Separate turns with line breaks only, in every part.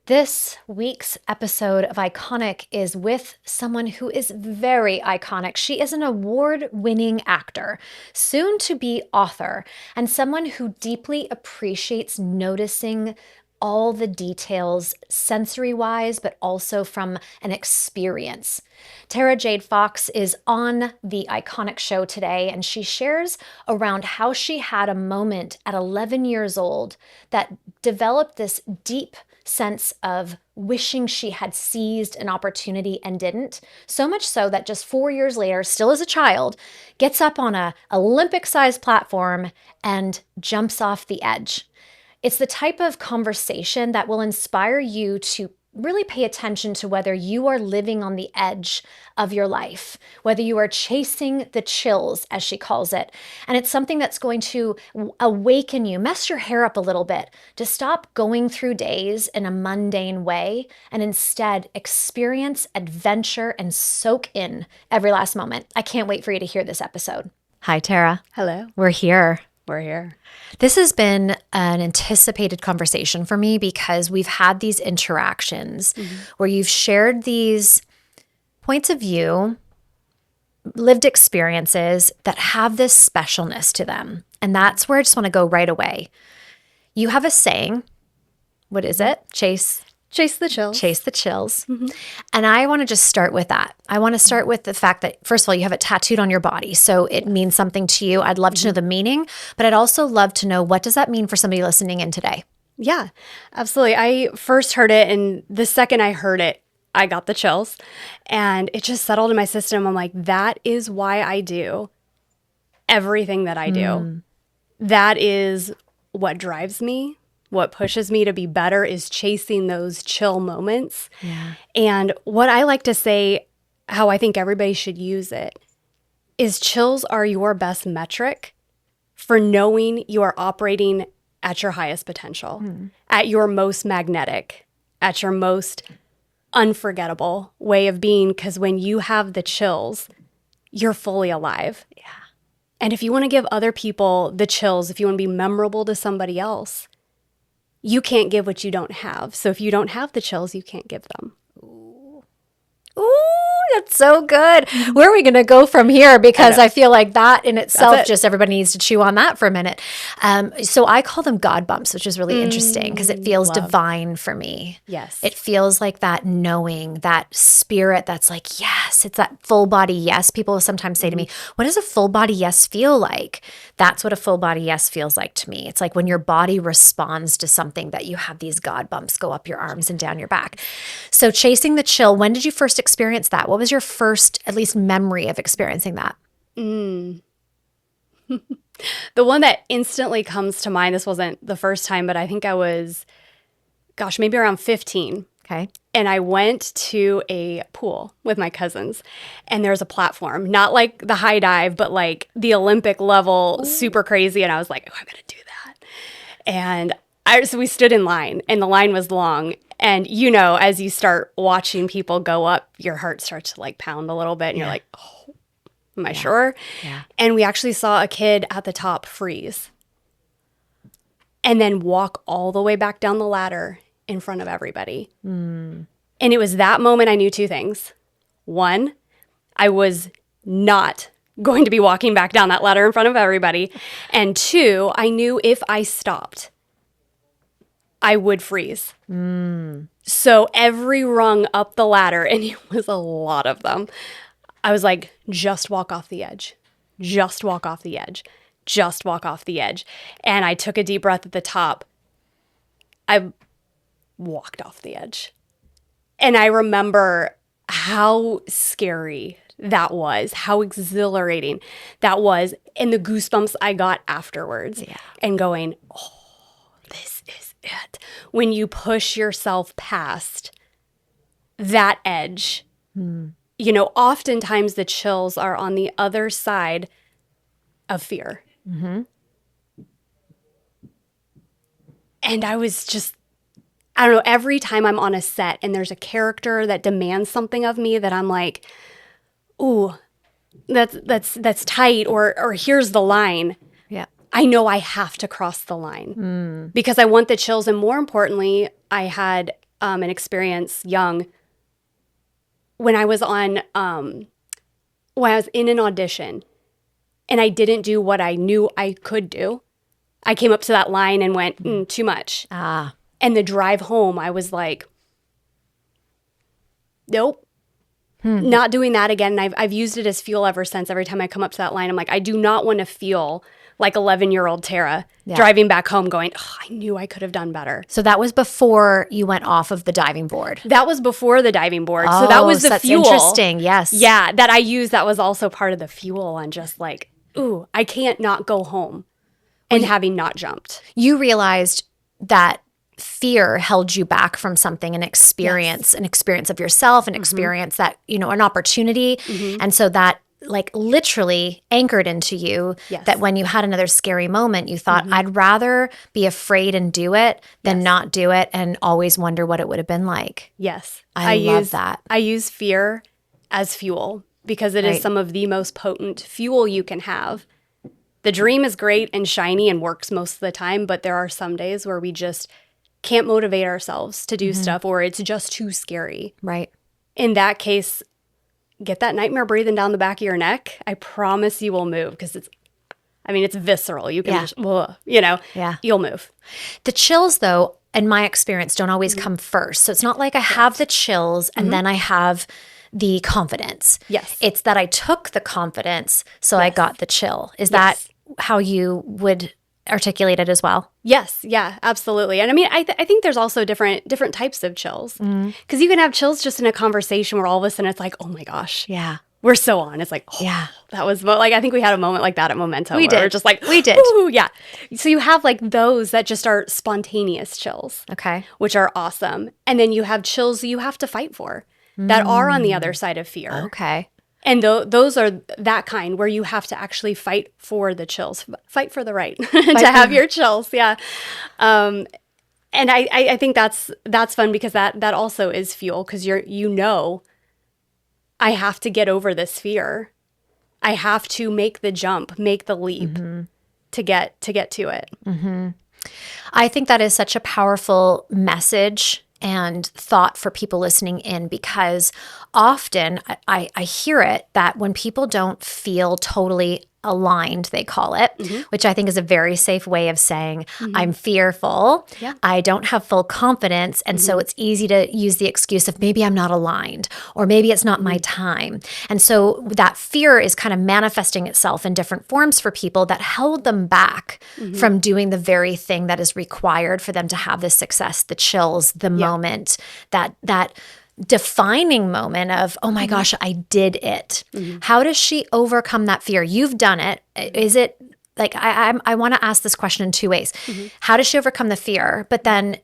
This week's episode of Iconic is with someone who is very iconic. She is an award-winning actor, soon to be author, and someone who deeply appreciates noticing all the details sensory-wise, but also from an experience. Tara Jade Fox is on the Iconic show today, and she shares around how she had a moment at 11 years old that developed this deep sense of wishing she had seized an opportunity and didn't. So much so that just 4 years later, still as a child, gets up on a Olympic-sized platform and jumps off the edge. It's the type of conversation that will inspire you to really pay attention to whether you are living on the edge of your life, whether you are chasing the chills, as she calls it. And it's something that's going to awaken you, mess your hair up a little bit, to stop going through days in a mundane way and instead experience adventure and soak in every last moment. I can't wait for you to hear this episode. Hi, Tara.
Hello.
We're here.
We're here.
This has been an anticipated conversation for me because we've had these interactions where you've shared these points of view, lived experiences that have this specialness to them. And that's where I just want to go right away. You have a saying. What is it?
Chase the chills.
Chase the chills. And I want to just start with that. I want to start with the fact that, first of all, you have it tattooed on your body. So it means something to you. I'd love to know the meaning, but I'd also love to know, what does that mean for somebody listening in today?
Yeah, absolutely. I first heard it, and the second I heard it, I got the chills. And it just settled in my system. I'm like, that is why I do everything that I do. That is what drives me. What pushes me to be better is chasing those chill moments.
Yeah.
And what I like to say, how I think everybody should use it, is chills are your best metric for knowing you are operating at your highest potential, at your most magnetic, at your most unforgettable way of being. Because when you have the chills, you're fully alive.
Yeah.
And if you want to give other people the chills, if you want to be memorable to somebody else, you can't give what you don't have. So if you don't have the chills, you can't give them.
Ooh, that's so good. Where are we going to go from here? Because I feel like that in itself, just everybody needs to chew on that for a minute. So I call them God bumps, which is really interesting because it feels divine for me.
Yes.
It feels like that knowing, that spirit that's like, yes, it's that full body yes. People sometimes say to me, what does a full body yes feel like? That's what a full body yes feels like to me. It's like when your body responds to something that you have these God bumps go up your arms and down your back. So chasing the chill, when did you first experience that? What was your first, at least, memory of experiencing that?
The one that instantly comes to mind, this wasn't the first time, but I think I was, maybe around 15.
Okay.
And I went to a pool with my cousins, and there's a platform, not like the high dive, but like the Olympic level, super crazy. And I was like, oh, I gotta do that. And so we stood in line, and the line was long. And as you start watching people go up, your heart starts to like pound a little bit, and you're like, oh, am I sure?
Yeah.
And we actually saw a kid at the top freeze and then walk all the way back down the ladder in front of everybody. And it was that moment I knew two things. One, I was not going to be walking back down that ladder in front of everybody. And two, I knew if I stopped, I would freeze. So every rung up the ladder, and it was a lot of them, I was like, just walk off the edge. Just walk off the edge. Just walk off the edge. And I took a deep breath at the top. I walked off the edge. And I remember how scary that was, how exhilarating that was, and the goosebumps I got afterwards. Yeah. And going, oh, this is it. When you push yourself past that edge, oftentimes the chills are on the other side of fear. And I was just, I don't know, every time I'm on a set and there's a character that demands something of me that I'm like, ooh, that's tight, or here's the line.
Yeah.
I know I have to cross the line because I want the chills. And more importantly, I had an experience young when I was on, when I was in an audition and I didn't do what I knew I could do. I came up to that line and went, too much.
Ah.
And the drive home, I was like, nope, not doing that again. And I've used it as fuel ever since. Every time I come up to that line, I'm like, I do not want to feel like 11-year-old Tara driving back home going, oh, I knew I could have done better.
So that was before you went off of the diving board.
That was before the diving board. So that was the
that's
fuel.
Interesting. Yes.
Yeah, that I used. That was also part of the fuel on just like, ooh, I can't not go home and having not jumped.
You realized that fear held you back from something, an experience of yourself, an experience that, an opportunity. And so that like literally anchored into you that when you had another scary moment, you thought, I'd rather be afraid and do it than not do it and always wonder what it would have been like.
Yes.
I love that.
I use fear as fuel because it is some of the most potent fuel you can have. The dream is great and shiny and works most of the time, but there are some days where we just can't motivate ourselves to do stuff or it's just too scary.
Right.
In that case, get that nightmare breathing down the back of your neck. I promise you will move because it's visceral. You can just, you'll move.
The chills, though, in my experience, don't always come first. So it's not like I have the chills and then I have the confidence.
Yes.
It's that I took the confidence, so I got the chill. Is that how you would articulate it as well?
Yes. Yeah, absolutely. And I mean, I think there's also different types of chills because you can have chills just in a conversation where all of a sudden it's like, oh my gosh, we're so on. It's like, that was like, I think we had a moment like that at Memento.
We did.
We're just like,
we did.
Ooh, yeah. So you have like those that just are spontaneous chills,
Okay.
which are awesome. And then you have chills you have to fight for that are on the other side of fear.
Okay.
And those are that kind where you have to actually fight for the chills, fight for the right to have your chills. Yeah. And I think that's fun because that also is fuel because I have to get over this fear. I have to make the jump, make the leap to get to it.
I think that is such a powerful message and thought for people listening in because often I hear it that when people don't feel totally aligned, they call it, which I think is a very safe way of saying I'm fearful.
Yeah.
I don't have full confidence. And so it's easy to use the excuse of maybe I'm not aligned or maybe it's not my time. And so that fear is kind of manifesting itself in different forms for people that held them back from doing the very thing that is required for them to have the success, the chills, the moment, that defining moment of, oh my gosh, I did it. How does she overcome that fear? You've done it. Is it like, I want to ask this question in two ways. How does she overcome the fear? But then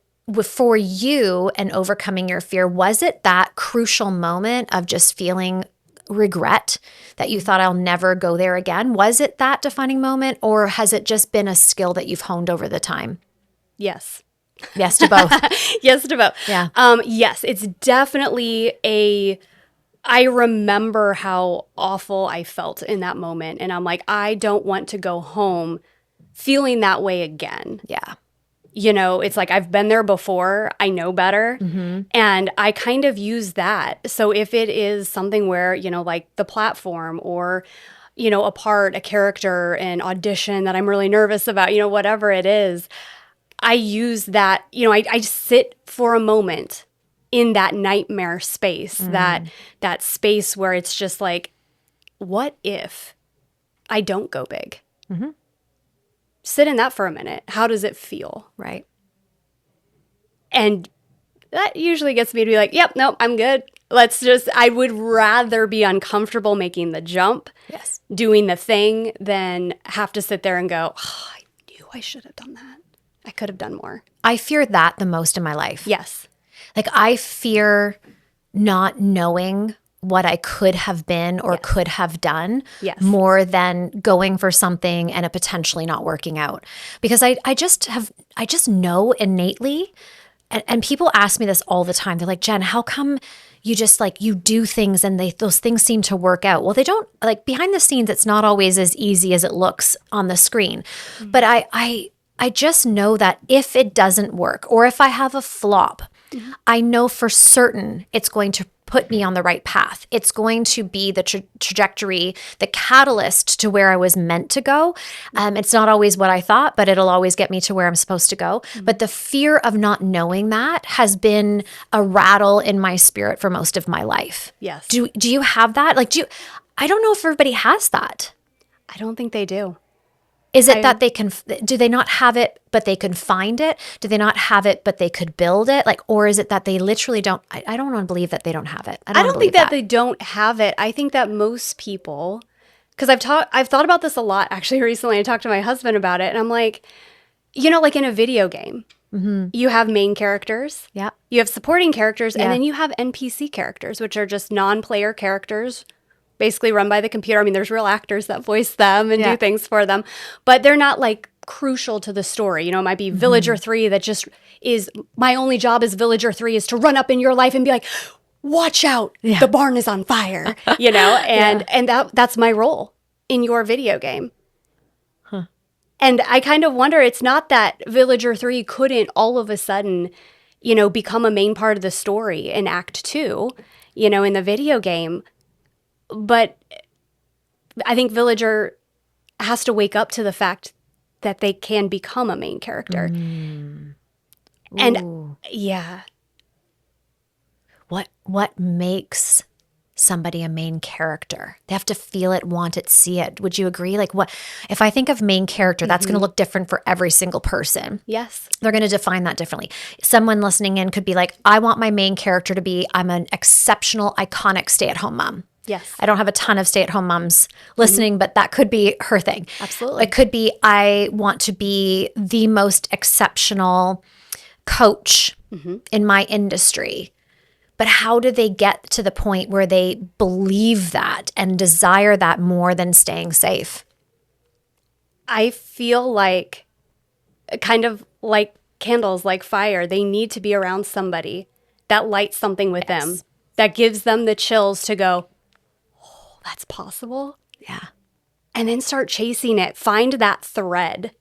for you and overcoming your fear, was it that crucial moment of just feeling regret that you thought I'll never go there again? Was it that defining moment or has it just been a skill that you've honed over the time?
Yes.
Yes to both.
Yes to both.
Yeah.
Yes, it's definitely I remember how awful I felt in that moment. And I'm like, I don't want to go home feeling that way again.
Yeah.
It's like I've been there before. I know better. And I kind of use that. So if it is something where, like the platform or, a character, an audition that I'm really nervous about, whatever it is, I use that, I sit for a moment in that nightmare space, that space where it's just like, what if I don't go big? Sit in that for a minute. How does it feel?
Right.
And that usually gets me to be like, yep, nope, I'm good. I would rather be uncomfortable making the jump, doing the thing, than have to sit there and go, oh, I knew I should have done that. I could have done more.
I fear that the most in my life.
Yes.
Like I fear not knowing what I could have been or could have done more than going for something and it potentially not working out. Because I just know innately, and people ask me this all the time. They're like, Jen, how come you just like, you do things and those things seem to work out? Well, they don't, like behind the scenes, it's not always as easy as it looks on the screen. But I just know that if it doesn't work or if I have a flop, I know for certain it's going to put me on the right path. It's going to be the trajectory, the catalyst to where I was meant to go. It's not always what I thought, but it'll always get me to where I'm supposed to go. But the fear of not knowing that has been a rattle in my spirit for most of my life.
Yes.
Do you have that? Like, I don't know if everybody has that.
I don't think they do.
Is it that they can, do they not have it, but they can find it? Do they not have it, but they could build it? Like, or is it that they literally don't, I don't want to believe that they don't have it.
I don't think that they don't have it. I think that most people, because I've thought about this a lot actually recently. I talked to my husband about it and I'm like, like in a video game, you have main characters.
Yeah.
You have supporting characters,
Yeah.
and then you have NPC characters, which are just non-player characters, basically run by the computer. I mean, there's real actors that voice them and do things for them, but they're not like crucial to the story. It might be Villager 3 that just is, my only job as Villager 3 is to run up in your life and be like, watch out, the barn is on fire, and that's my role in your video game. And I kind of wonder, it's not that Villager 3 couldn't all of a sudden, become a main part of the story in Act 2, in the video game. But I think Villager has to wake up to the fact that they can become a main character. And yeah.
What makes somebody a main character? They have to feel it, want it, see it. Would you agree? Like, what if I think of main character, that's going to look different for every single person.
Yes.
They're going to define that differently. Someone listening in could be like, I want my main character to be, I'm an exceptional, iconic stay-at-home mom.
Yes.
I don't have a ton of stay-at-home moms listening, but that could be her thing.
Absolutely.
It could be, I want to be the most exceptional coach in my industry. But how do they get to the point where they believe that and desire that more than staying safe?
I feel like, kind of like candles, like fire, they need to be around somebody that lights something with them, that gives them the chills to go, oh, that's possible?
Yeah.
And then start chasing it. Find that thread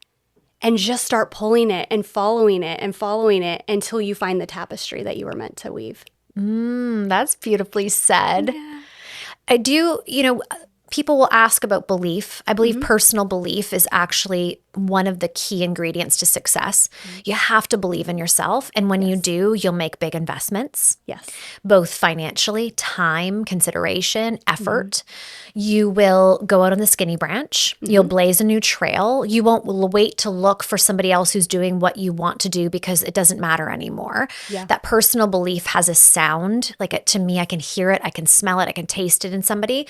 and just start pulling it and following it until you find the tapestry that you were meant to weave.
That's beautifully said. Yeah. I do, people will ask about belief. I believe personal belief is actually one of the key ingredients to success. You have to believe in yourself. And when you do, you'll make big investments.
Yes.
Both financially, time, consideration, effort. You will go out on the skinny branch. You'll blaze a new trail. You won't wait to look for somebody else who's doing what you want to do because it doesn't matter anymore. Yeah. That personal belief has a sound. Like to me, I can hear it, I can smell it, I can taste it in somebody.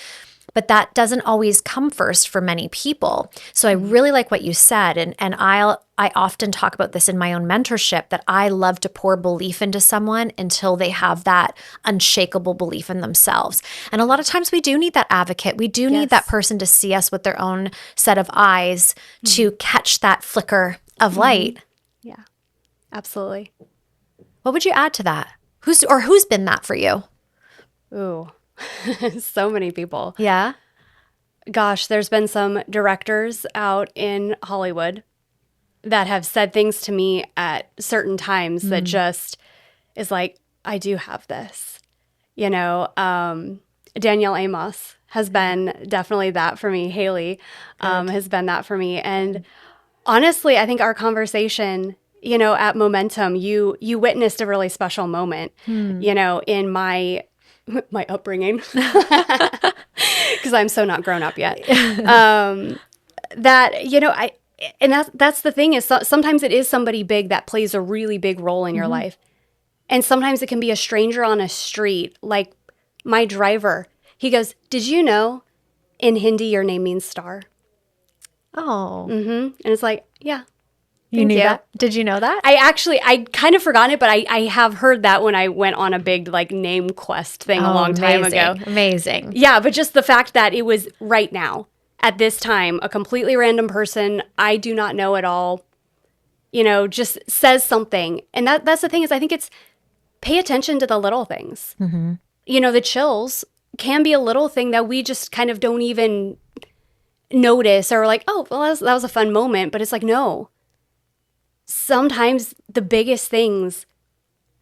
But that doesn't always come first for many people. So I really like what you said. And I often talk about this in my own mentorship, that I love to pour belief into someone until they have that unshakable belief in themselves. And a lot of times we do need that advocate. We do need that person to see us with their own set of eyes to catch that flicker of light.
Yeah, absolutely.
What would you add to that? Who's been that for you?
Ooh. So many people.
Yeah.
Gosh, there's been some directors out in Hollywood that have said things to me at certain times that just is like, I do have this. Danielle Amos has been definitely that for me. Haley has been that for me. And honestly, I think our conversation, at Momentum, you witnessed a really special moment, in my upbringing, because I'm so not grown up yet. That's the thing is sometimes it is somebody big that plays a really big role in your life. And sometimes it can be a stranger on a street, like my driver. He goes, "Did you know in Hindi your name means star?"
Oh.
And it's like, yeah.
You knew that? Did you know that?
I kind of forgot it, but I have heard that when I went on a big name quest thing a long time ago.
Amazing.
Yeah, but just the fact that it was right now, at this time, a completely random person I do not know at all, just says something. And that's the thing is I think it's pay attention to the little things. The chills can be a little thing that we just kind of don't even notice or like, oh, well, that was a fun moment. But it's like, no. Sometimes the biggest things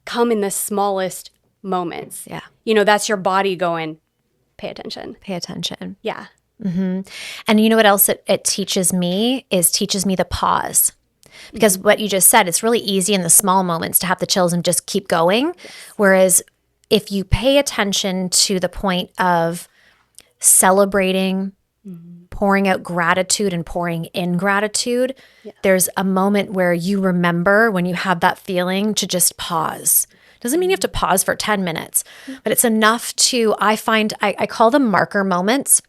come in the smallest moments.
Yeah.
You know, that's your body going, pay attention.
Pay attention.
Yeah.
And you know what else it teaches me is teaches me the pause. Because what you just said, it's really easy in the small moments to have the chills and just keep going. Yes. Whereas if you pay attention to the point of celebrating, pouring out gratitude and pouring in gratitude, there's a moment where you remember when you have that feeling to just pause. Doesn't mean you have to pause for 10 minutes, but it's enough to, I find, I call them marker moments.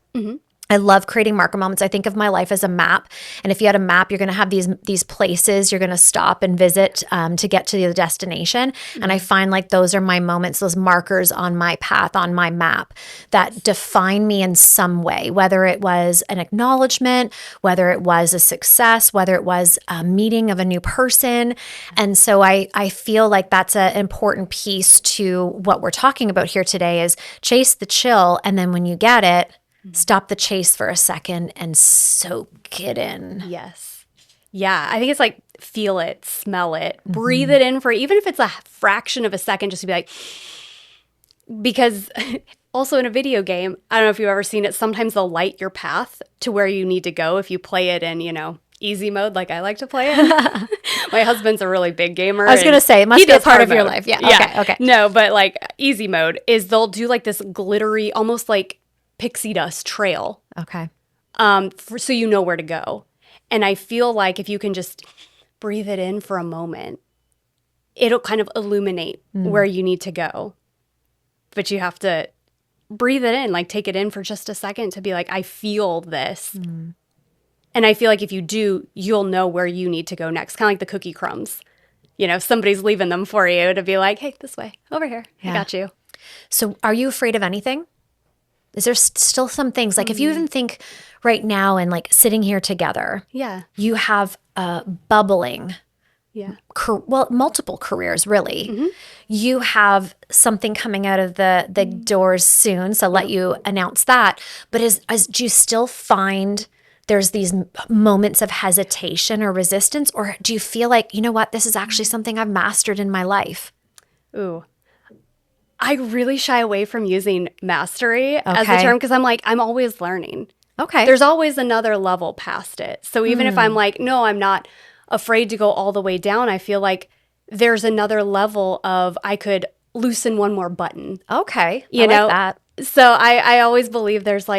I love creating marker moments. I think of my life as a map. And if you had a map, you're going to have these places you're going to stop and visit to get to the destination. And I find like those are my moments, those markers on my path, on my map that define me in some way, whether it was an acknowledgement, whether it was a success, whether it was a meeting of a new person. And so I feel like that's an important piece to what we're talking about here today is chase the chill. And then when you get it, stop the chase for a second and soak it in.
Yes. Yeah. I think it's like feel it, smell it, breathe it in for even if it's a fraction of a second, just to be like, because also in a video game, I don't know if you've ever seen it, sometimes they'll light your path to where you need to go if you play it in, you know, easy mode like I like to play it. My husband's a really big gamer.
I was going to say, it must be a part of your life. Yeah. Okay.
No, but like easy mode is they'll do like this glittery, almost like pixie dust trail.
Okay.
So you know where to go. And I feel like if you can just breathe it in for a moment, it'll kind of illuminate where you need to go. But you have to breathe it in, like take it in for just a second to be like, I feel this. And I feel like if you do, you'll know where you need to go next. Kind of like the cookie crumbs. You know, if somebody's leaving them for you to be like, hey, this way, over here. I got you.
So are you afraid of anything? Is there still some things, like if you even think right now and like sitting here together, you have bubbling, multiple careers, really. You have something coming out of the doors soon, so let you announce that. But do you still find there's these moments of hesitation or resistance, or do you feel like, you know what, this is actually something I've mastered in my life?
Ooh. I really shy away from using mastery as a term because I'm like, I'm always learning.
Okay.
There's always another level past it. So even if I'm like, no, I'm not afraid to go all the way down, I feel like there's another level of I could loosen one more button.
Okay.
You know?
Like that.
So I always believe there's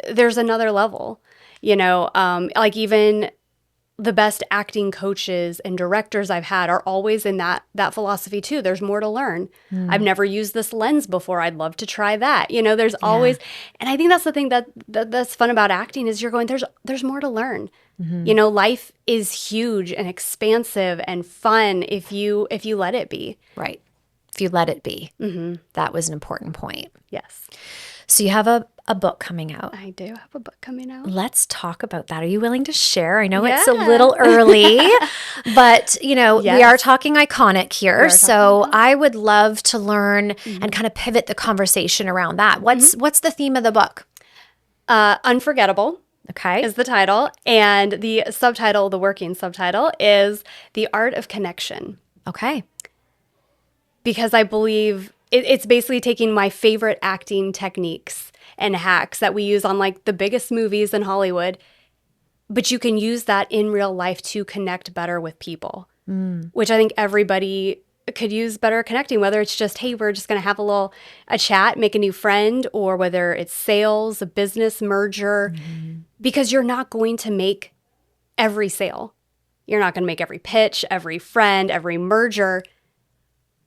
another level, you know, like even the best acting coaches and directors I've had are always in that philosophy too. There's more to learn. I've never used this lens before. I'd love to try that. You know, there's always, and I think that's the thing that's fun about acting is you're going, there's more to learn. You know, life is huge and expansive and fun if you let it be.
Right. If you let it be. That was an important point.
Yes.
So you have a book coming out.
I do have a book coming out.
Let's talk about that. Are you willing to share? I know it's a little early, but you know, we are talking iconic here. So I would love to learn and kind of pivot the conversation around that. What's the theme of the book?
Unforgettable.
Okay.
Is the title. And the subtitle, the working subtitle, is The Art of Connection.
Okay.
Because I believe it's basically taking my favorite acting techniques and hacks that we use on like the biggest movies in Hollywood, but you can use that in real life to connect better with people, which I think everybody could use better connecting, whether it's just, hey, we're just going to have a chat, make a new friend, or whether it's sales, a business merger, because you're not going to make every sale. You're not going to make every pitch, every friend, every merger.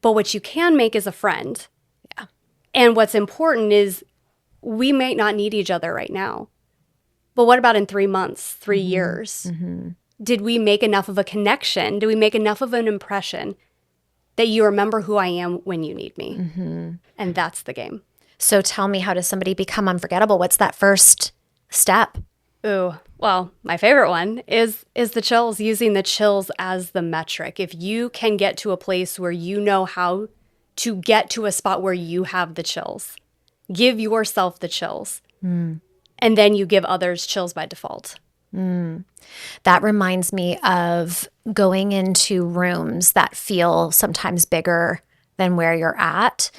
But what you can make is a friend. Yeah. And what's important is we may not need each other right now. But what about in 3 months, 3 years? Did we make enough of a connection? Did we make enough of an impression that you remember who I am when you need me? And that's the game.
So tell me, how does somebody become unforgettable? What's that first step?
Ooh, well, my favorite one is the chills, using the chills as the metric. If you can get to a place where you know how to get to a spot where you have the chills, give yourself the chills, and then you give others chills by default.
That reminds me of going into rooms that feel sometimes bigger than where you're at.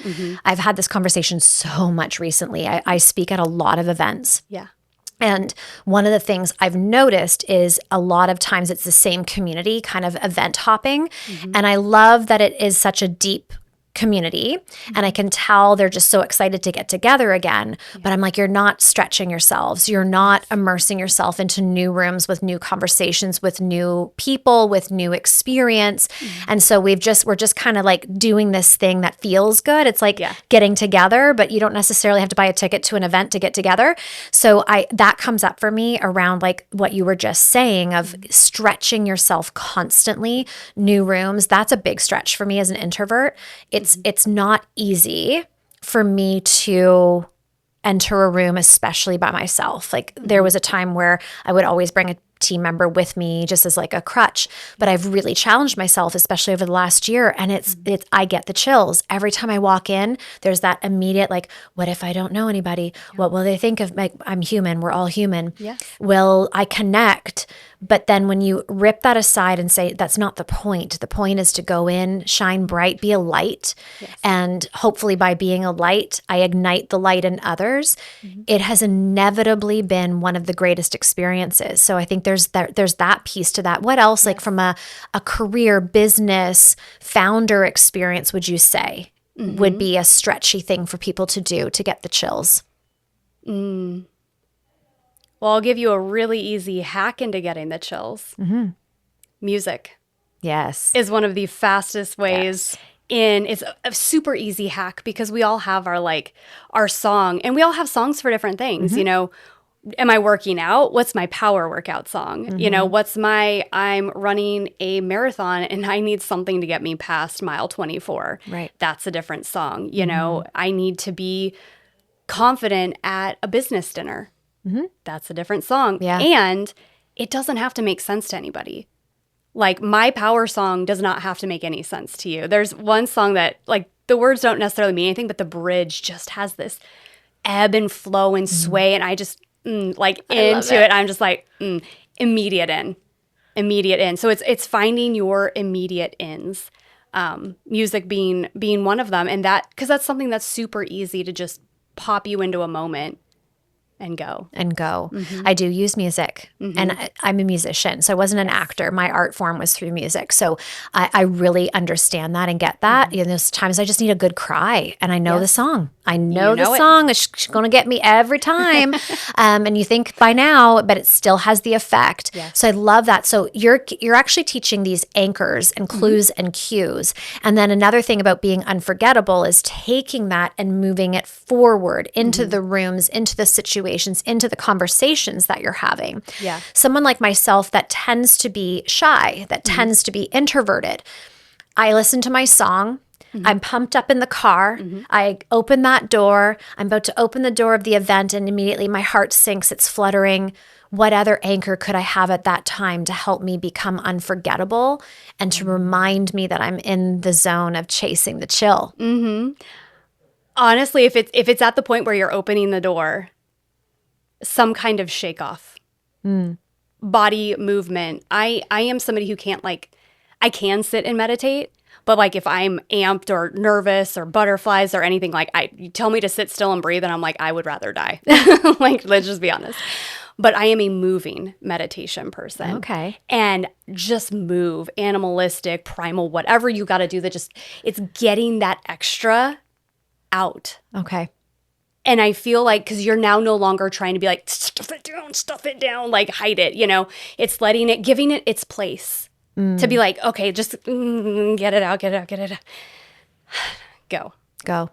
I've had this conversation so much recently. I speak at a lot of events.
Yeah.
And one of the things I've noticed is a lot of times it's the same community kind of event hopping. And I love that it is such a deep community, and I can tell they're just so excited to get together again. But I'm like, you're not stretching yourselves. You're not immersing yourself into new rooms with new conversations, with new people, with new experience. And so we're just kind of like doing this thing that feels good. It's like getting together, but you don't necessarily have to buy a ticket to an event to get together. So that comes up for me around like what you were just saying of stretching yourself constantly, new rooms. That's a big stretch for me as an introvert. It's not easy for me to enter a room, especially by myself. Like there was a time where I would always bring a team member with me just as like a crutch, but I've really challenged myself, especially over the last year. And I get the chills every time I walk in. There's that immediate, like, what if I don't know anybody? What will they think of? Like, I'm human. We're all human.
Yes.
Will I connect? But then when you rip that aside and say, that's not the point is to go in, shine bright, be a light. And hopefully by being a light, I ignite the light in others. It has inevitably been one of the greatest experiences. So I think there's that piece to that. What else, like from a career, business, founder experience, would you say would be a stretchy thing for people to do to get the chills?
Well, I'll give you a really easy hack into getting the chills. Music.
Yes.
Is one of the fastest ways it's a super easy hack because we all have our song, and we all have songs for different things. You know, am I working out? What's my power workout song? You know, I'm running a marathon and I need something to get me past mile 24.
Right.
That's a different song. You know, I need to be confident at a business dinner. That's a different song.
Yeah.
And it doesn't have to make sense to anybody. Like my power song does not have to make any sense to you. There's one song that like the words don't necessarily mean anything, but the bridge just has this ebb and flow and sway. And I just into it. I'm just like immediate in. So it's finding your immediate ins. Music being one of them. And because that's something that's super easy to just pop you into a moment and go.
I do use music, and I'm a musician, so I wasn't an actor. My art form was through music, so I really understand that and get that. You know, there's times I just need a good cry, and I know the song. I know the song. It's going to get me every time. And you think by now, but it still has the effect.
Yes.
So I love that. So you're actually teaching these anchors and clues and cues. And then another thing about being unforgettable is taking that and moving it forward into the rooms, into the situations, into the conversations that you're having.
Yeah.
Someone like myself that tends to be shy, that tends to be introverted. I listen to my song. I'm pumped up in the car. I open that door. I'm about to open the door of the event, and immediately my heart sinks. It's fluttering. What other anchor could I have at that time to help me become unforgettable and to remind me that I'm in the zone of chasing the chill?
Honestly, if it's at the point where you're opening the door, some kind of shake off, body movement. I am somebody who can't I can sit and meditate. But like if I'm amped or nervous or butterflies or anything, you tell me to sit still and breathe, and I'm like, I would rather die. Like, let's just be honest. But I am a moving meditation person.
Okay.
And just move, animalistic, primal, whatever you got to do it's getting that extra out.
Okay.
And I feel like, because you're now no longer trying to be like, stuff it down, like hide it, you know, it's giving it its place. To be like, okay, just get it out. Go.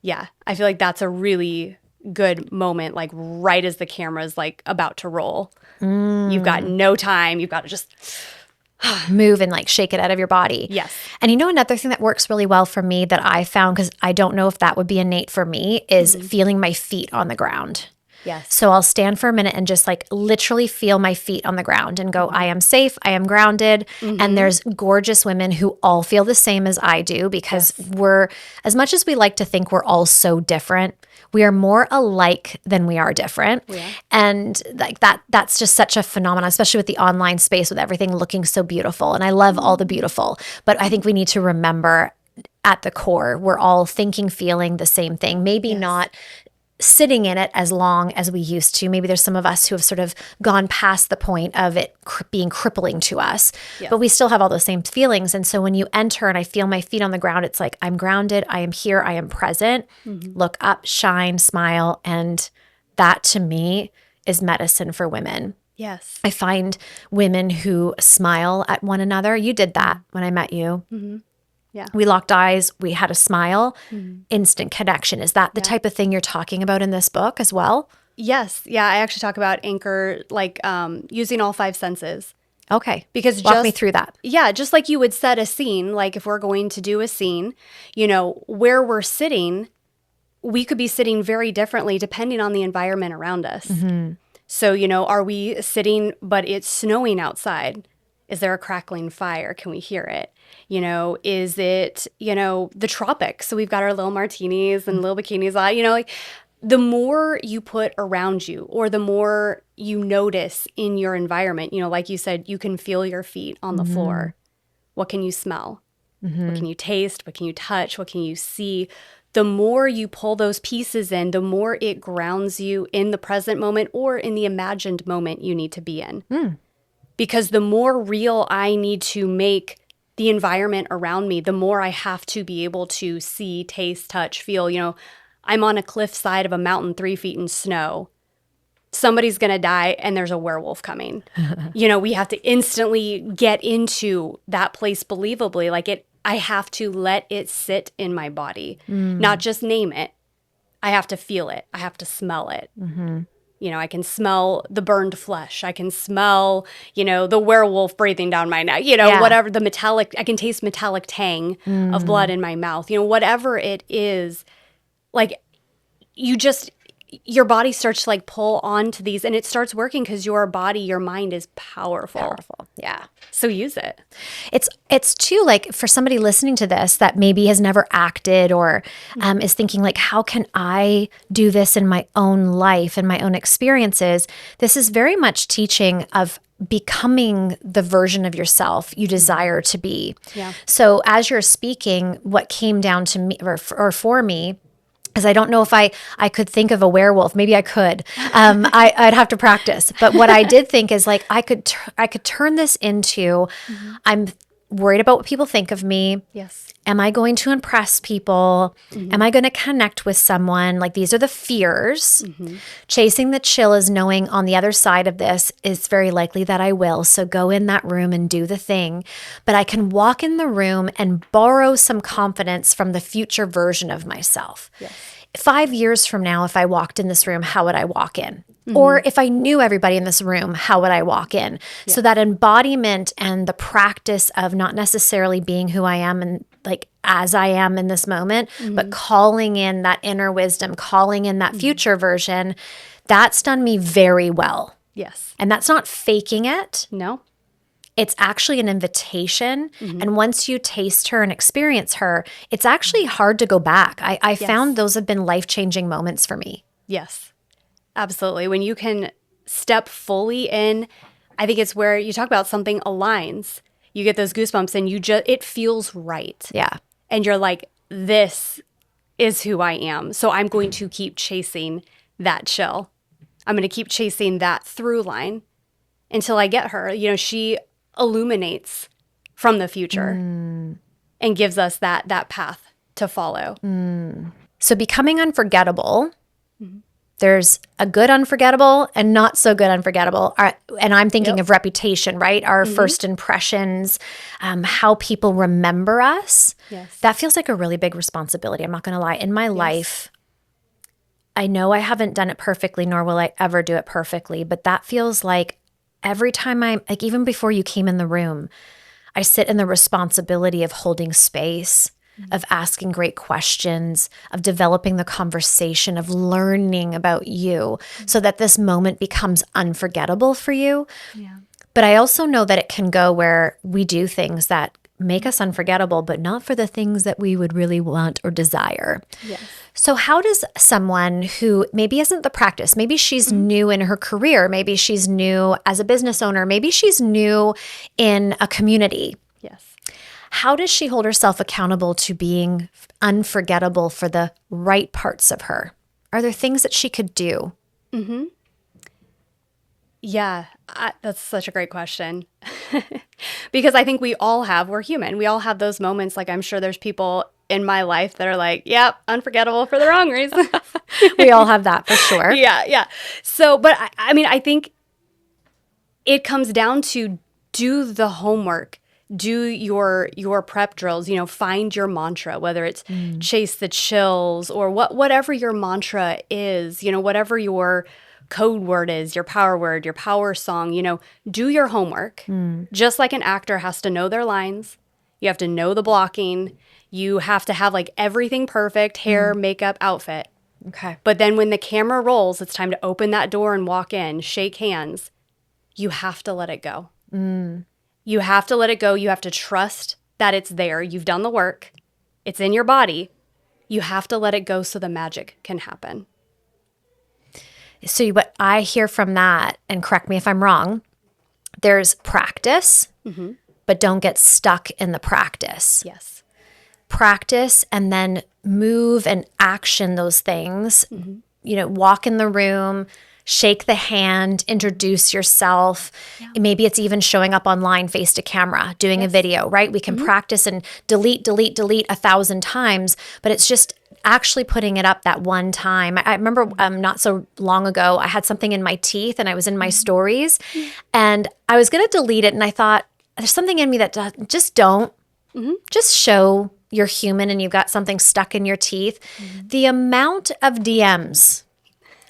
Yeah. I feel like that's a really good moment, like right as the camera's like about to roll. You've got no time. You've got to just
move and like shake it out of your body.
Yes.
And you know, another thing that works really well for me that I found, because I don't know if that would be innate for me, is feeling my feet on the ground.
Yes.
So I'll stand for a minute and just like literally feel my feet on the ground and go, I am safe, I am grounded. And there's gorgeous women who all feel the same as I do, because we're, as much as we like to think we're all so different, we are more alike than we are different. And like that's just such a phenomenon, especially with the online space, with everything looking so beautiful. And I love all the beautiful, but I think we need to remember at the core, we're all thinking, feeling the same thing. Maybe not sitting in it as long as we used to. Maybe there's some of us who have sort of gone past the point of it being crippling to us, but we still have all those same feelings. And so when you enter and I feel my feet on the ground, it's like, I'm grounded, I am here, I am present, look up, shine, smile. And that to me is medicine for women.
Yes.
I find women who smile at one another. You did that when I met you.
Yeah.
We locked eyes. We had a smile, instant connection. Is that the type of thing you're talking about in this book as well?
Yes. Yeah. I actually talk about anchor, like using all 5 senses.
Okay.
Because
walk me through that.
Yeah. Just like you would set a scene, like if we're going to do a scene, you know, where we're sitting, we could be sitting very differently depending on the environment around us. So, you know, are we sitting, but it's snowing outside? Is there a crackling fire? Can we hear it? You know, is it, you know, the tropics? So we've got our little martinis and little bikinis on, you know, like the more you put around you or the more you notice in your environment, you know, like you said, you can feel your feet on the floor. What can you smell? What can you taste? What can you touch? What can you see? The more you pull those pieces in, the more it grounds you in the present moment or in the imagined moment you need to be in. Because the more real I need to make the environment around me, the more I have to be able to see, taste, touch, feel. You know, I'm on a cliff side of a mountain 3 feet in snow. Somebody's going to die and there's a werewolf coming. You know, we have to instantly get into that place believably. Like I have to let it sit in my body, not just name it. I have to feel it. I have to smell it. You know, I can smell the burned flesh. I can smell, you know, the werewolf breathing down my neck, you know, whatever the metallic, I can taste metallic tang of blood in my mouth, you know, whatever it is, like you just, your body starts to like pull onto these and it starts working because your body, your mind is powerful.
Yeah.
So use it.
It's too, like, for somebody listening to this that maybe has never acted or is thinking like, how can I do this in my own life and my own experiences? This is very much teaching of becoming the version of yourself you desire to be.
Yeah.
So as you're speaking, what came down to me or for me, because I don't know if I could think of a werewolf. Maybe I could. I'd have to practice. But what I did think is like I could turn this into I'm worried about what people think of me.
Yes.
Am I going to impress people? Am I going to connect with someone? Like these are the fears. Chasing the chill is knowing on the other side of this is very likely that I will. So go in that room and do the thing. But I can walk in the room and borrow some confidence from the future version of myself.
Yes.
5 years from now, if I walked in this room, how would I walk in? Or if I knew everybody in this room, how would I walk in? Yeah. So that embodiment and the practice of not necessarily being who I am and like as I am in this moment, but calling in that inner wisdom, calling in that future version, that's done me very well.
Yes.
And that's not faking it.
No.
It's actually an invitation. And once you taste her and experience her, it's actually hard to go back. I found those have been life-changing moments for me.
Yes. Absolutely. When you can step fully in, I think it's where you talk about something aligns. You get those goosebumps and it feels right.
Yeah.
And you're like, this is who I am. So I'm going to keep chasing that chill. I'm going to keep chasing that through line until I get her. You know, she illuminates from the future and gives us that path to follow.
So becoming unforgettable. There's a good unforgettable and not so good unforgettable. And I'm thinking of reputation, right? Our first impressions, how people remember us.
Yes.
That feels like a really big responsibility. I'm not going to lie. In my life, I know I haven't done it perfectly, nor will I ever do it perfectly. But that feels like every time I'm, like even before you came in the room, I sit in the responsibility of holding space of asking great questions, of developing the conversation, of learning about you so that this moment becomes unforgettable for you.
Yeah.
But I also know that it can go where we do things that make us unforgettable, but not for the things that we would really want or desire.
Yes.
So how does someone who maybe isn't the practice, maybe she's new in her career, maybe she's new as a business owner, maybe she's new in a community,
Yes.
how does she hold herself accountable to being unforgettable for the right parts of her? Are there things that she could do?
Yeah, that's such a great question. Because I think we're human. We all have those moments. Like, I'm sure there's people in my life that are like, yep, unforgettable for the wrong reason.
We all have that for sure.
Yeah. So, but I mean, I think it comes down to do the homework, do your prep drills, find your mantra, whether it's chase the chills or whatever your mantra is, whatever your code word is, your power word, your power song, do your homework. Just like an actor has to know their lines, you have to know the blocking, you have to have like everything perfect, hair, makeup, outfit.
Okay.
But then when the camera rolls, it's time to open that door and walk in, shake hands. You have to let it go. You have to let it go. You have to trust that it's there. You've done the work. It's in your body. You have to let it go so the magic can happen.
So what I hear from that, and correct me if I'm wrong, there's practice, but don't get stuck in the practice.
Yes.
Practice and then move and action those things. Walk in the room, shake the hand, introduce yourself. Maybe it's even showing up online face to camera, doing a video, right? We can practice and delete 1,000 times, but it's just actually putting it up that one time. I remember not so long ago, I had something in my teeth and I was in my stories and I was going to delete it. And I thought, there's something in me that just don't. Just show you're human and you've got something stuck in your teeth. The amount of DMs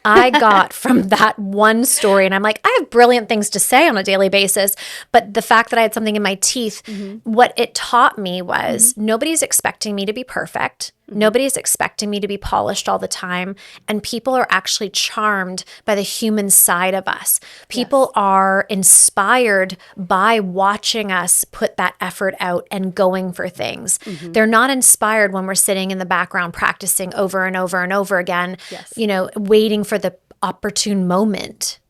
I got from that one story, and I'm like, I have brilliant things to say on a daily basis, but the fact that I had something in my teeth, what it taught me was nobody's expecting me to be perfect. Nobody's expecting me to be polished all the time, and people are actually charmed by the human side of us. People are inspired by watching us put that effort out and going for things. They're not inspired when we're sitting in the background practicing over and over and over again, waiting for the opportune moment.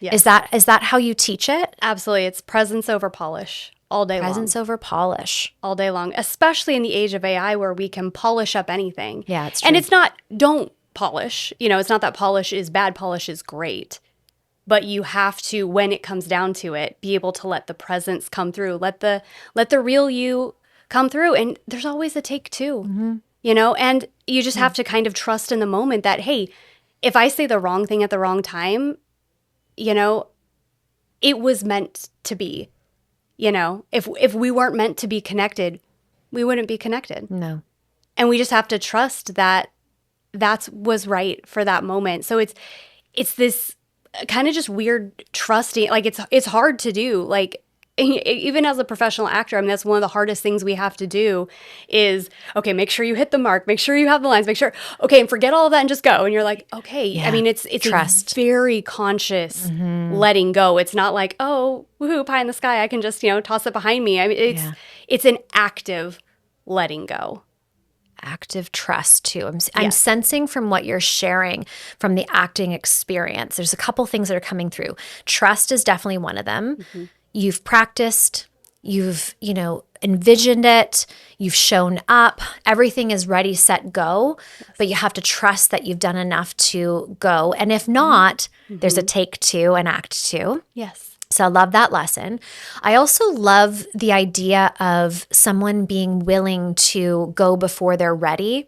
Yes.
Is that how you teach it?
Absolutely. It's presence over polish all day long.
Presence over polish.
All day long, especially in the age of AI where we can polish up anything.
Yeah, it's true.
And it's not, don't polish. It's not that polish is bad, polish is great. But you have to, when it comes down to it, be able to let the presence come through, let the real you come through. And there's always a take two, and you just have to kind of trust in the moment that, hey, if I say the wrong thing at the wrong time, it was meant to be. If we weren't meant to be connected, we wouldn't be connected.
No.
And we just have to trust that was right for that moment. So it's this kind of just weird trusting. Like it's hard to do. Like even as a professional actor, I mean, that's one of the hardest things we have to do is, okay, make sure you hit the mark, make sure you have the lines, make sure, okay, and forget all of that and just go. And you're like, okay. Yeah. I mean, it's
trust.
A very conscious letting go. It's not like, oh, woohoo, pie in the sky, I can just, toss it behind me. I mean, it's an active letting go.
Active trust too. I'm sensing from what you're sharing from the acting experience, there's a couple things that are coming through. Trust is definitely one of them. You've practiced, you've, envisioned it, you've shown up, everything is ready, set, go, but you have to trust that you've done enough to go. And if not, there's a take two and act two.
Yes.
So I love that lesson. I also love the idea of someone being willing to go before they're ready.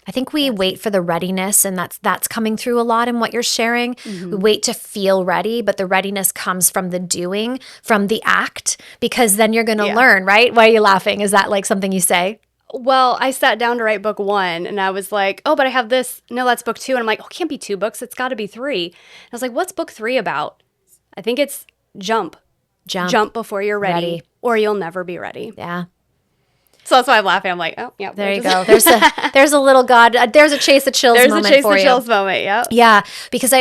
I think we wait for the readiness, and that's coming through a lot in what you're sharing. We wait to feel ready, but the readiness comes from the doing, from the act, because then you're going to learn, right? Why are you laughing? Is that like something you say?
Well, I sat down to write book 1 and I was like, oh, but I have this. No, that's book 2. And I'm like, oh, it can't be 2 books. It's got to be 3. And I was like, what's book 3 about? I think it's jump. Jump before you're ready, or you'll never be ready.
Yeah.
So that's why I'm laughing. I'm like, oh, yeah.
There you go. There's a little there's a chase the chills
There's
moment
a chase
for
the
you.
chills moment. Yeah.
Yeah, because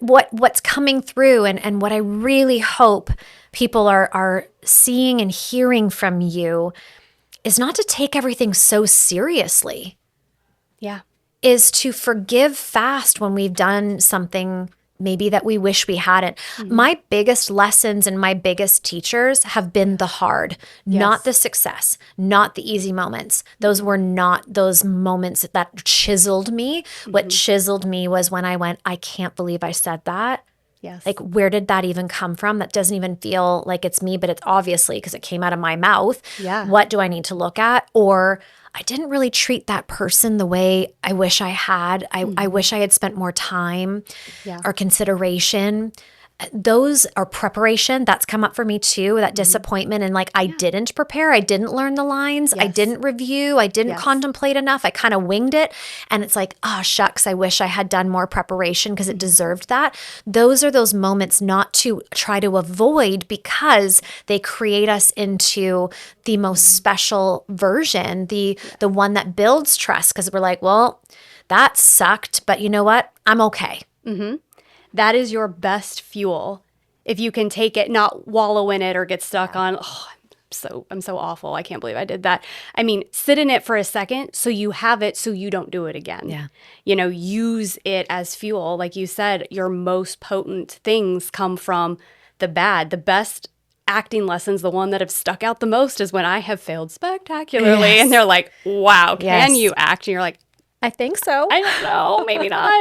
what's coming through and what I really hope people are seeing and hearing from you is not to take everything so seriously,
Yeah.
is to forgive fast when we've done something maybe that we wish we hadn't. My biggest lessons and my biggest teachers have been the hard, not the success, not the easy moments. Those were not those moments that chiseled me. What chiseled me was when I went, I can't believe I said that.
Yes.
Like, where did that even come from? That doesn't even feel like it's me, but it's obviously because it came out of my mouth.
Yeah.
What do I need to look at? Or I didn't really treat that person the way I wish I had. I wish I had spent more time or consideration. Those are preparation. That's come up for me too, that disappointment. And like, I didn't prepare. I didn't learn the lines. I didn't review. I didn't contemplate enough. I kind of winged it. And it's like, oh, shucks, I wish I had done more preparation because it deserved that. Those are those moments not to try to avoid because they create us into the most special version, the one that builds trust. Because we're like, well, that sucked, but you know what? I'm okay.
That is your best fuel. If you can take it, not wallow in it or get stuck on, oh, I'm so awful. I can't believe I did that. I mean, sit in it for a second so you have it so you don't do it again.
Yeah.
You know, use it as fuel. Like you said, your most potent things come from the bad. The best acting lessons, the one that have stuck out the most is when I have failed spectacularly.
Yes.
And they're like, wow, can
Yes.
you act? And you're like,
I think so.
I don't know, maybe not.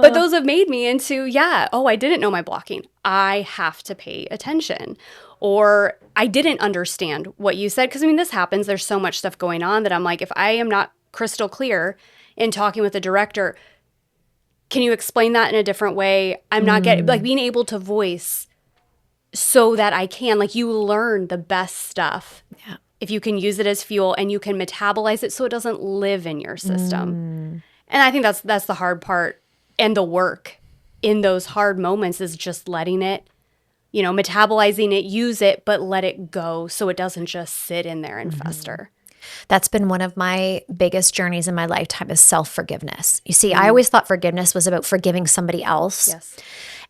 But those have made me into, I didn't know my blocking. I have to pay attention. Or I didn't understand what you said. Because, I mean, this happens. There's so much stuff going on that I'm like, if I am not crystal clear in talking with the director, can you explain that in a different way? I'm not getting, like, being able to voice so that I can, like, you learn the best stuff.
Yeah.
If you can use it as fuel and you can metabolize it so it doesn't live in your system. And I think that's the hard part, and the work in those hard moments is just letting it, metabolizing it, use it, but let it go so it doesn't just sit in there and fester.
That's been one of my biggest journeys in my lifetime is self-forgiveness. You see, I always thought forgiveness was about forgiving somebody else.
Yes.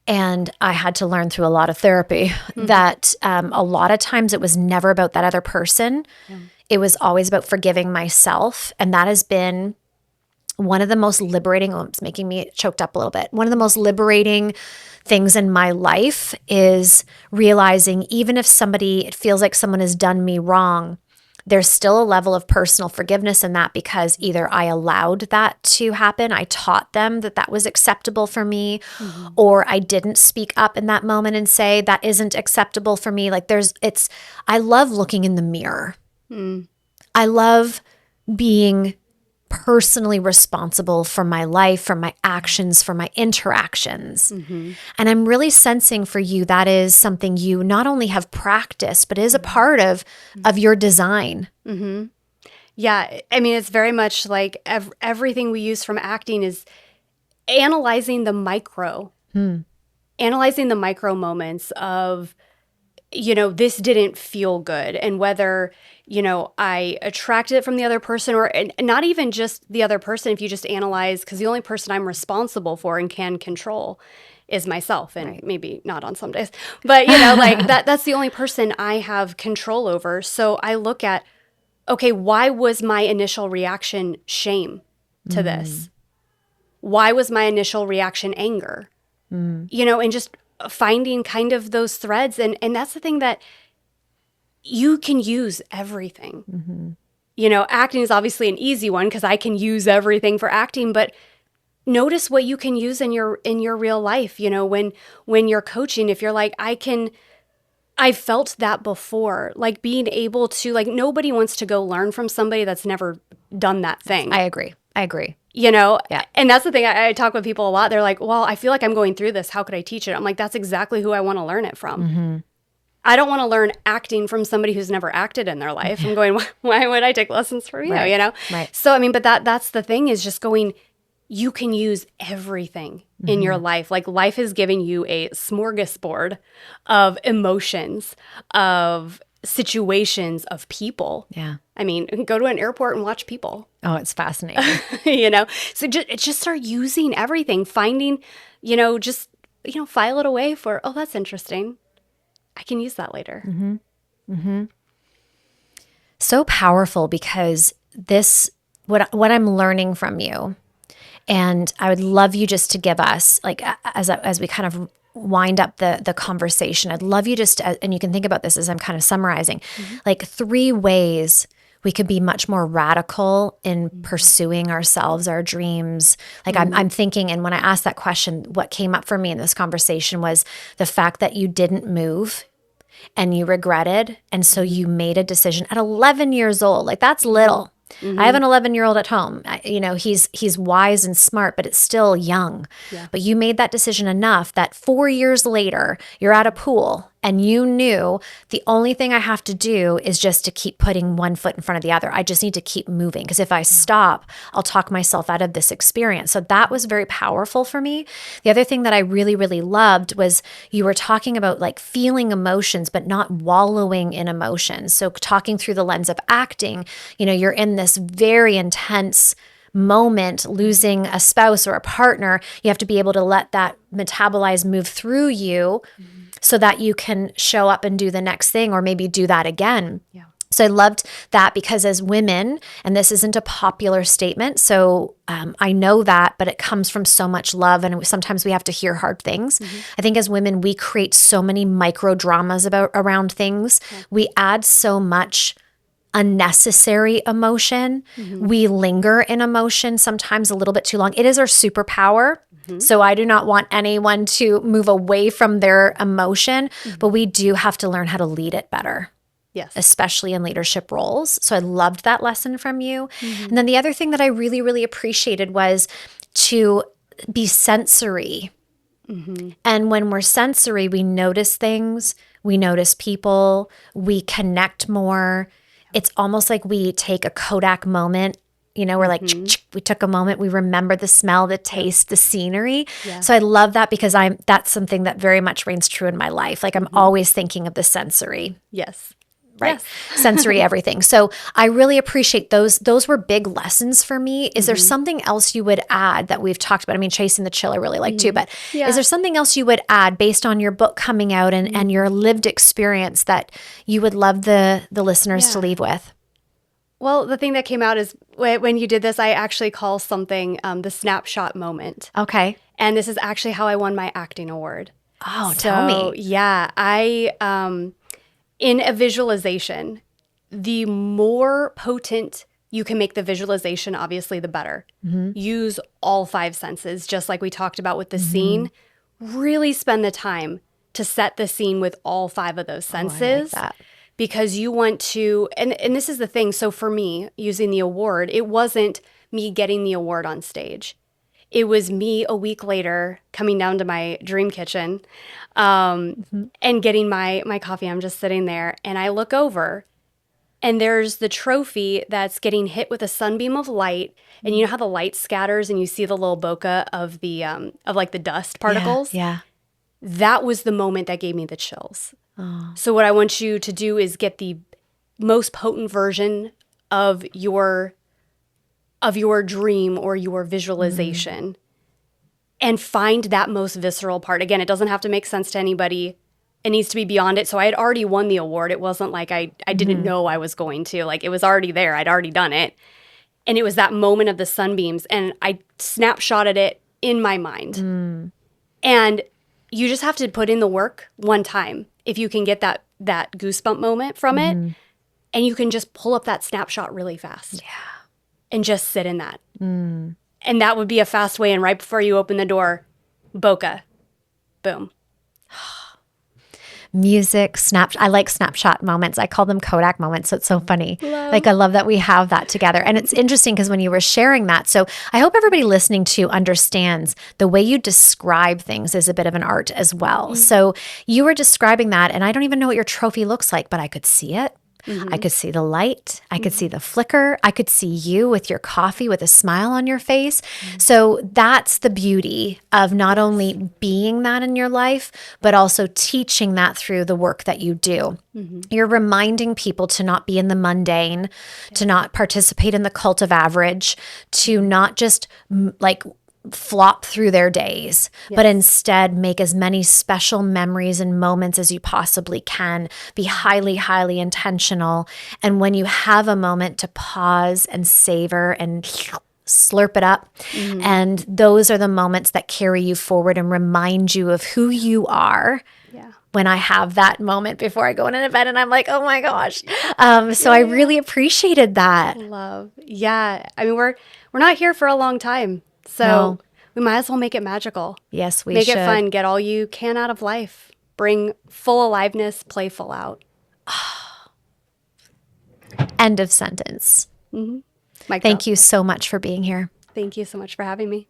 And I had to learn through a lot of therapy that a lot of times it was never about that other person. It was always about forgiving myself. And that has been one of the most liberating, it's making me choked up a little bit. One of the most liberating things in my life is realizing even if it feels like someone has done me wrong, there's still a level of personal forgiveness in that because either I allowed that to happen, I taught them that was acceptable for me, or I didn't speak up in that moment and say that isn't acceptable for me. Like I love looking in the mirror. I love being personally responsible for my life, for my actions, for my interactions. And I'm really sensing for you that is something you not only have practiced, but is a part of your design.
Yeah. I mean, it's very much like everything we use from acting is analyzing the micro moments of, this didn't feel good, and whether, I attracted it from the other person or not even just the other person. If you just analyze, because the only person I'm responsible for and can control is myself, and maybe not on some days, but like that's the only person I have control over. So I look at, okay, why was my initial reaction shame to this? Why was my initial reaction anger? And just finding kind of those threads. And that's the thing, that you can use everything. Acting is obviously an easy one because I can use everything for acting, but notice what you can use in your real life. When you're coaching, if you're like, I felt that before, like being able to, like, nobody wants to go learn from somebody that's never done that thing.
I agree.
Yeah.
And
that's the thing. I talk with people a lot. They're like, well, I feel like I'm going through this. How could I teach it? I'm like, that's exactly who I want to learn it from. I don't want to learn acting from somebody who's never acted in their life. I'm going, why would I take lessons from you?
Right.
So, I mean, but that's the thing, is just going, you can use everything in your life. Like, life is giving you a smorgasbord of emotions, of situations of people.
Yeah.
I mean, go to an airport and watch people,
Oh, it's fascinating.
So just start using everything, finding, file it away for, oh, that's interesting. I can use that later.
So powerful, because what I'm learning from you, and I would love you just to give us, like, as we kind of wind up the conversation, I'd love you just and you can think about this as I'm kind of summarizing, like 3 ways we could be much more radical in pursuing ourselves, our dreams. Like I'm thinking, and when I asked that question, what came up for me in this conversation was the fact that you didn't move and you regretted. And so you made a decision at 11 years old. Like, that's little. I have an 11-year-old at home. He's wise and smart, but it's still young.
Yeah.
But you made that decision enough that 4 years later, you're at a pool and you knew the only thing I have to do is just to keep putting one foot in front of the other. I just need to keep moving, because if I stop, I'll talk myself out of this experience. So that was very powerful for me. The other thing that I really, really loved was you were talking about like feeling emotions, but not wallowing in emotions. So talking through the lens of acting, you're in this very intense moment, losing a spouse or a partner. You have to be able to let that metabolize, move through you, so that you can show up and do the next thing, or maybe do that again.
Yeah.
So I loved that, because as women, and this isn't a popular statement, so I know that, but it comes from so much love, and sometimes we have to hear hard things. I think as women, we create so many micro dramas around things. Yeah. We add so much unnecessary emotion. We linger in emotion sometimes a little bit too long. It is our superpower. So I do not want anyone to move away from their emotion, but we do have to learn how to lead it better.
Yes.
Especially in leadership roles. So I loved that lesson from you. And then the other thing that I really, really appreciated was to be sensory. And when we're sensory, we notice things, we notice people, we connect more. It's almost like we take a Kodak moment. We're like, we took a moment, we remember the smell, the taste, the scenery. Yeah. So I love that, because that's something that very much reigns true in my life. Like I'm always thinking of the sensory.
Yes.
Right. Yes. Sensory everything. So I really appreciate those. Those were big lessons for me. Is there something else you would add that we've talked about? I mean, Chasing the Chill I really like too, but is there something else you would add based on your book coming out and your lived experience that you would love the listeners to leave with?
Well, the thing that came out is when you did this, I actually call something the snapshot moment.
Okay.
And this is actually how I won my acting award.
Oh, tell me.
Yeah, in a visualization, the more potent you can make the visualization, obviously, the better. Use all 5 senses, just like we talked about with the scene. Really spend the time to set the scene with all 5 of those senses. I like that. Because you want to, and this is the thing. So for me, using the award, it wasn't me getting the award on stage. It was me a week later coming down to my dream kitchen and getting my coffee. I'm just sitting there and I look over and there's the trophy that's getting hit with a sunbeam of light. And you know how the light scatters and you see the little bokeh of the like the dust particles?
Yeah.
That was the moment that gave me the chills. Oh. So what I want you to do is get the most potent version of your dream or your visualization and find that most visceral part. Again, it doesn't have to make sense to anybody. It needs to be beyond it. So I had already won the award. It wasn't like I didn't know I was going to. Like, it was already there. I'd already done it. And it was that moment of the sunbeams. And I snapshotted it in my mind. And you just have to put in the work one time if you can get that goosebump moment from it. And you can just pull up that snapshot really fast. Yeah. And just sit in that. And that would be a fast way. And right before you open the door, bokeh. Boom.
Music, I like snapshot moments. I call them Kodak moments. So it's so funny. Like, I love that we have that together. And it's interesting because when you were sharing that, so I hope everybody listening to understands the way you describe things is a bit of an art as well. So you were describing that, and I don't even know what your trophy looks like, but I could see it. I could see the light. I could see the flicker. I could see you with your coffee with a smile on your face. So that's the beauty of not only being that in your life, but also teaching that through the work that you do. You're reminding people to not be in the mundane, to not participate in the cult of average, to not just like flop through their days, but instead make as many special memories and moments as you possibly can. Be highly, highly intentional. And when you have a moment to pause and savor and slurp it up, and those are the moments that carry you forward and remind you of who you are.
Yeah.
When I have that moment before I go in an event and I'm like, oh my gosh. So I really appreciated that.
Love. Yeah. I mean, we're not here for a long time. So
No.
we might as well make it magical.
Yes, we
Make
should.
it fun. Get all you can out of life. Bring full aliveness, playful out.
End of sentence.
Mic drop.
Thank you so much for being here.
Thank you so much for having me.